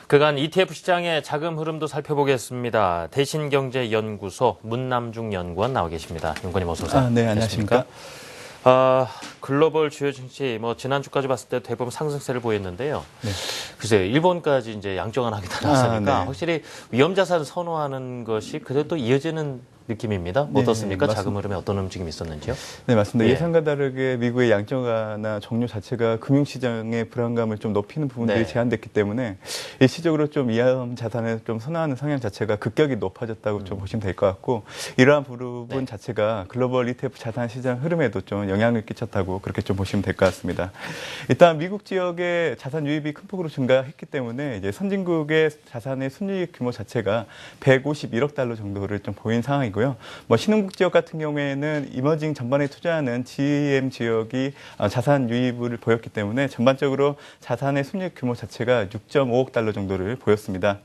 그간 ETF 시장의 자금 흐름도 살펴보겠습니다. 대신경제연구소 문남중 연구원 나와 계십니다. 연구원님 어서 오세요. 네, 안녕하십니까. 글로벌 주요 증시 지난주까지 봤을 때 대부분 상승세를 보였는데요. 네. 글쎄요, 일본까지 이제 양정환하게 나왔으니까 네. 확실히 위험자산 선호하는 것이 그래도 또 이어지는 느낌입니다. 네, 어떻습니까? 맞습니다. 자금 흐름에 어떤 움직임이 있었는지요? 네, 맞습니다. 예. 예상과 다르게 미국의 양적완화 종료 자체가 금융시장의 불안감을 좀 높이는 부분들이 네. 제한됐기 때문에 일시적으로 좀 위험 자산을 좀 선호하는 성향 자체가 급격히 높아졌다고 좀 보시면 될 것 같고, 이러한 부분 네. 자체가 글로벌 ETF 자산 시장 흐름에도 좀 영향을 끼쳤다고 그렇게 좀 보시면 될 것 같습니다. 일단 미국 지역의 자산 유입이 큰 폭으로 증가했기 때문에 이제 선진국의 자산의 순유입 규모 자체가 151억 달러 정도를 좀 보인 상황이고요. 뭐 신흥국 지역 같은 경우에는 이머징 전반에 투자하는 GEM 지역이 자산 유입을 보였기 때문에 전반적으로 자산의 순유입 규모 자체가 6.5억 달러 정도를 보였습니다.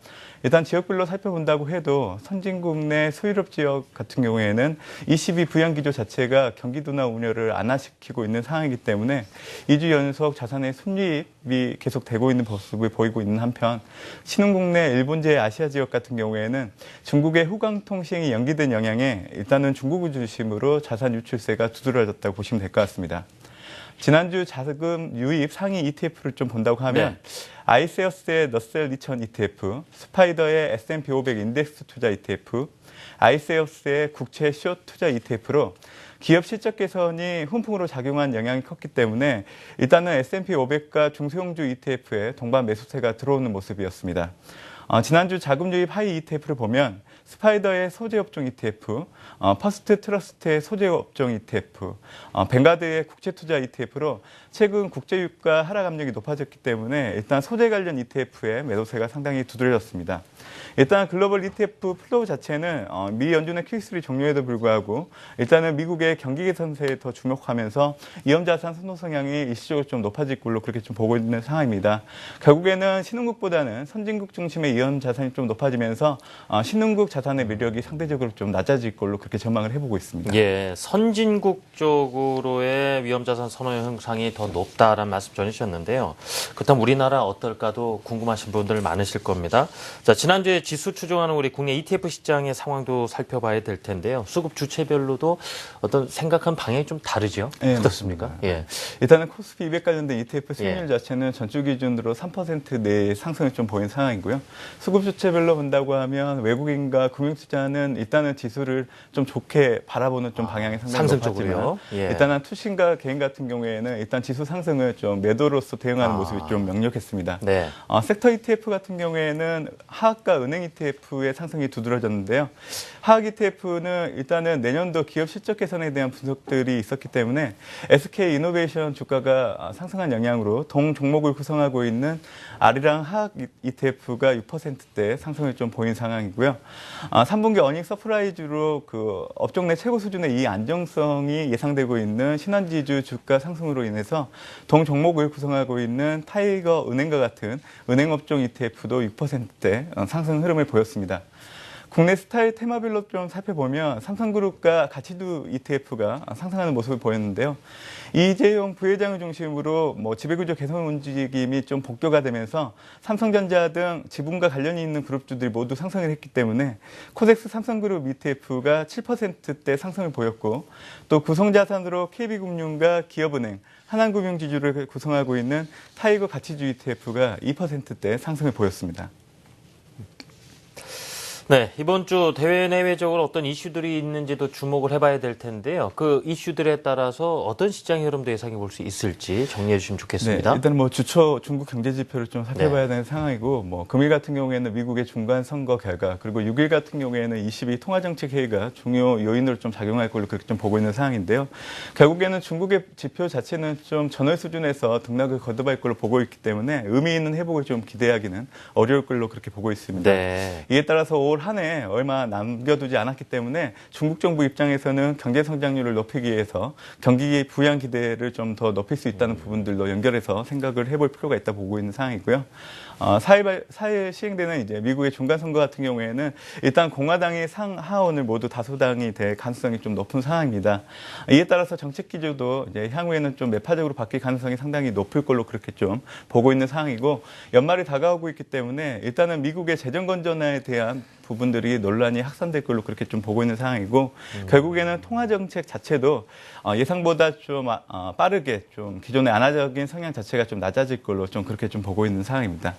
일단 지역별로 살펴본다고 해도 선진국 내 소유럽 지역 같은 경우에는 ECB 부양 기조 자체가 경기도나 우려를 완화시키고 있는 상황이기 때문에 2주 연속 자산의 순유입이 계속되고 있는 모습을 보이고 있는 한편, 신흥국 내 일본제 아시아 지역 같은 경우에는 중국의 후광통 시행이 연기된 영향에 일단은 중국을 중심으로 자산 유출세가 두드러졌다고 보시면 될 것 같습니다. 지난주 자금 유입 상위 ETF를 좀 본다고 하면 아이세어스의 너셀 2000 ETF, 스파이더의 S&P 500 인덱스 투자 ETF, 아이세어스의 국채 숏 투자 ETF로 기업 실적 개선이 훈풍으로 작용한 영향이 컸기 때문에 일단은 S&P 500과 중소형주 ETF에 동반 매수세가 들어오는 모습이었습니다. 지난주 자금 유입 하위 ETF를 보면 스파이더의 소재업종 ETF, 퍼스트 트러스트의 소재업종 ETF, 뱅가드의 국채투자 ETF로 최근 국제유가 하락 압력이 높아졌기 때문에 일단 소재 관련 ETF의 매도세가 상당히 두드러졌습니다. 일단 글로벌 ETF 플로우 자체는 미 연준의 QE3 종료에도 불구하고 일단은 미국의 경기 개선세에 더 주목하면서 위험자산 선호 성향이 일시적으로 좀 높아질 걸로 그렇게 좀 보고 있는 상황입니다. 결국에는 신흥국보다는 선진국 중심의 위험자산이 좀 높아지면서 신흥국 자산의 매력이 상대적으로 좀 낮아질 걸로 그렇게 전망을 해보고 있습니다. 예, 선진국 쪽으로의 위험자산 선호 형상이 더 높다라는 말씀 전해주셨는데요. 그렇다면 우리나라 어떨까도 궁금하신 분들 많으실 겁니다. 자, 지난주에 지수 추종하는 우리 국내 ETF 시장의 상황도 살펴봐야 될 텐데요. 수급 주체별로도 어떤 생각한 방향이 좀 다르죠? 네, 어떻습니까? 예. 일단은 코스피 200 관련된 ETF 수익률 자체는 전주 기준으로 3% 내의 상승을 좀 보인 상황이고요. 수급 주체별로 본다고 하면 외국인과 금융투자는 일단은 지수를 좀 좋게 바라보는 좀 방향이 상당히 높았지만 일단은 투신과 개인 같은 경우에는 일단 지수 상승을 좀 매도로서 대응하는 모습이 좀 명확했습니다. 네. 섹터 ETF 같은 경우에는 하학과 은행 ETF의 상승이 두드러졌는데요. 하학 ETF는 일단은 내년도 기업 실적 개선에 대한 분석들이 있었기 때문에 SK 이노베이션 주가가 상승한 영향으로 동 종목을 구성하고 있는 아리랑 하학 ETF가 6%대 상승을 좀 보인 상황이고요. 3분기 어닝 서프라이즈로 그 업종 내 최고 수준의 이 안정성이 예상되고 있는 신한지주 주가 상승으로 인해서 동 종목을 구성하고 있는 타이거 은행과 같은 은행업종 ETF도 6%대 상승 흐름을 보였습니다. 국내 스타일 테마별로 좀 살펴보면 삼성그룹과 가치두 ETF가 상승하는 모습을 보였는데요. 이재용 부회장을 중심으로 지배구조 개선 움직임이 좀 복교가 삼성전자 등 지분과 관련이 있는 그룹주들이 모두 상승을 했기 때문에 코덱스 삼성그룹 ETF가 7%대 상승을 보였고, 또 구성자산으로 KB금융과 기업은행, 하나금융지주를 구성하고 있는 타이거 가치주 ETF가 2%대 상승을 보였습니다. 네, 이번 주 대외 내외적으로 어떤 이슈들이 있는지도 주목을 해봐야 될 텐데요. 그 이슈들에 따라서 어떤 시장의 흐름도 예상해 볼 수 있을지 정리해 주시면 좋겠습니다. 네, 일단 주초 중국 경제 지표를 좀 살펴봐야 되는 상황이고, 금일 같은 경우에는 미국의 중간 선거 결과, 그리고 6일 같은 경우에는 22 통화정책 회의가 중요 요인으로 좀 작용할 걸로 그렇게 좀 보고 있는 상황인데요. 결국에는 중국의 지표 자체는 좀 전월 수준에서 등락을 거듭할 걸로 보고 있기 때문에 의미 있는 회복을 좀 기대하기는 어려울 걸로 그렇게 보고 있습니다. 네. 이에 따라서 5월 한 해 얼마 남겨두지 않았기 때문에 중국 정부 입장에서는 경제 성장률을 높이기 위해서 경기 부양 기대를 좀 더 높일 수 있다는 부분들로 연결해서 생각을 해볼 필요가 있다 보고 있는 상황이고요. 4일 시행되는 이제 미국의 중간 선거 같은 경우에는 일단 공화당의 상하원을 모두 다수당이 될 가능성이 좀 높은 상황입니다. 이에 따라서 정책 기조도 이제 향후에는 좀 매파적으로 바뀔 가능성이 상당히 높을 걸로 그렇게 좀 보고 있는 상황이고, 연말이 다가오고 있기 때문에 일단은 미국의 재정 건전화에 대한 부분들이 논란이 확산될 걸로 그렇게 좀 보고 있는 상황이고, 결국에는 통화 정책 자체도 예상보다 좀 빠르게 좀 기존의 안화적인 성향 자체가 좀 낮아질 걸로 좀 그렇게 좀 보고 있는 상황입니다.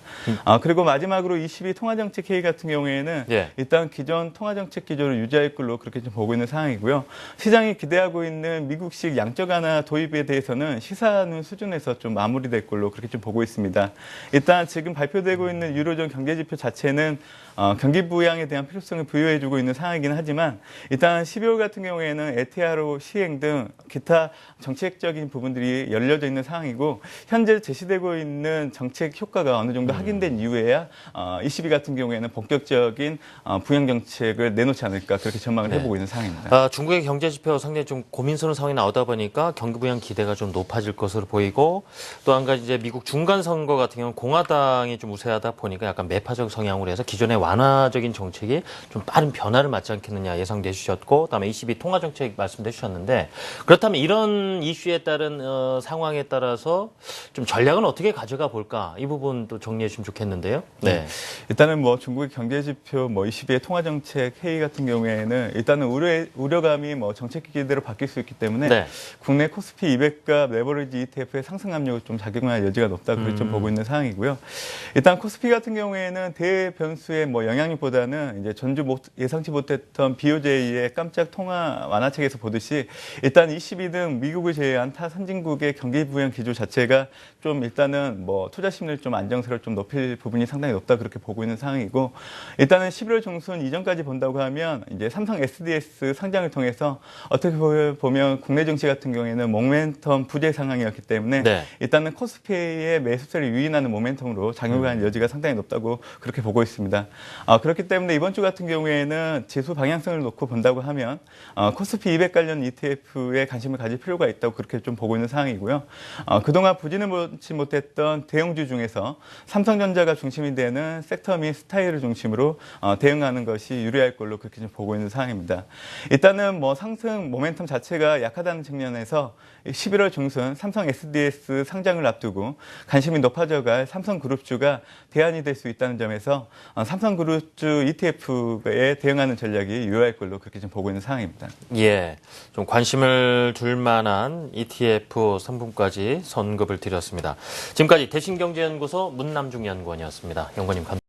그리고 마지막으로 22 통화 정책 회의 같은 경우에는 일단 기존 통화 정책 기조를 유지할 걸로 그렇게 좀 보고 있는 상황이고요. 시장이 기대하고 있는 미국식 양적 완화 도입에 대해서는 시사하는 수준에서 좀 마무리될 걸로 그렇게 좀 보고 있습니다. 일단 지금 발표되고 있는 유로존 경제 지표 자체는 경기 부양에 대한 필요성을 부여해주고 있는 상황이긴 하지만, 일단 12월 같은 경우에는 LTRO 시행 등 기타 정책적인 부분들이 열려져 있는 상황이고, 현재 제시되고 있는 정책 효과가 어느 정도 확인된 이후에야 22 같은 경우에는 본격적인 부양 정책을 내놓지 않을까 그렇게 전망을 해보고 있는 상황입니다. 중국의 경제 지표 상당히 좀 고민스러운 상황이 나오다 보니까 경기 부양 기대가 좀 높아질 것으로 보이고, 또 한 가지 이제 미국 중간 선거 같은 경우는 공화당이 좀 우세하다 보니까 약간 매파적 성향으로 해서 기존의 완화적인 정책이 좀 빠른 변화를 맞지 않겠느냐 예상돼 주셨고, 그다음에 22 통화 정책 말씀해 주셨는데, 그렇다면 이런 이슈에 따른 상황에 따라서 좀 전략은 어떻게 가져가 볼까, 이 부분도 정리해 주시면 좋겠는데요. 네. 일단은 뭐 중국의 경제 지표 22의 통화 정책 회의 같은 경우에는 일단은 우려감이 뭐 정책 기대로 바뀔 수 있기 때문에 국내 코스피 200과 레버리지 ETF의 상승 압력을 좀 작용할 여지가 높다 그렇게 좀 보고 있는 상황이고요. 일단 코스피 같은 경우에는 대변수의 뭐 영향력보다는 이제 전주 예상치 못했던 BOJ의 깜짝 통화 완화책에서 보듯이, 일단 22 등 미국을 제외한 타 선진국의 경기 부양 기조 자체가 좀 일단은 뭐 투자 심리를 좀 안정세를 좀 높일 부분이 상당히 높다 그렇게 보고 있는 상황이고, 일단은 11월 중순 이전까지 본다고 하면 이제 삼성 SDS 상장을 통해서 어떻게 보면 국내 증시 같은 경우에는 모멘텀 부재 상황이었기 때문에 일단은 코스피의 매수세를 유인하는 모멘텀으로 작용할 여지가 상당히 높다고 그렇게 보고 있습니다. 그렇기 때문에 이번 주 같은 경우에는 지수 방향성을 놓고 본다고 하면 코스피 200 관련 ETF에 관심을 가질 필요가 있다고 그렇게 좀 보고 있는 상황이고요. 그동안 부진을 보지 못했던 대형주 중에서 삼성전자가 중심이 되는 섹터 및 스타일을 중심으로 대응하는 것이 유리할 걸로 그렇게 좀 보고 있는 상황입니다. 일단은 뭐 상승 모멘텀 자체가 약하다는 측면에서 11월 중순 삼성 SDS 상장을 앞두고 관심이 높아져갈 삼성그룹주가 대안이 될 수 있다는 점에서 삼성그룹주 ETF에 대응하는 전략이 유효할 걸로 그렇게 좀 보고 있는 상황입니다. 예, 좀 관심을 둘 만한 ETF 상품까지 선급을 드렸습니다. 지금까지 대신경제연구소 문남중 연구원이었습니다. 연구원님 감사합니다.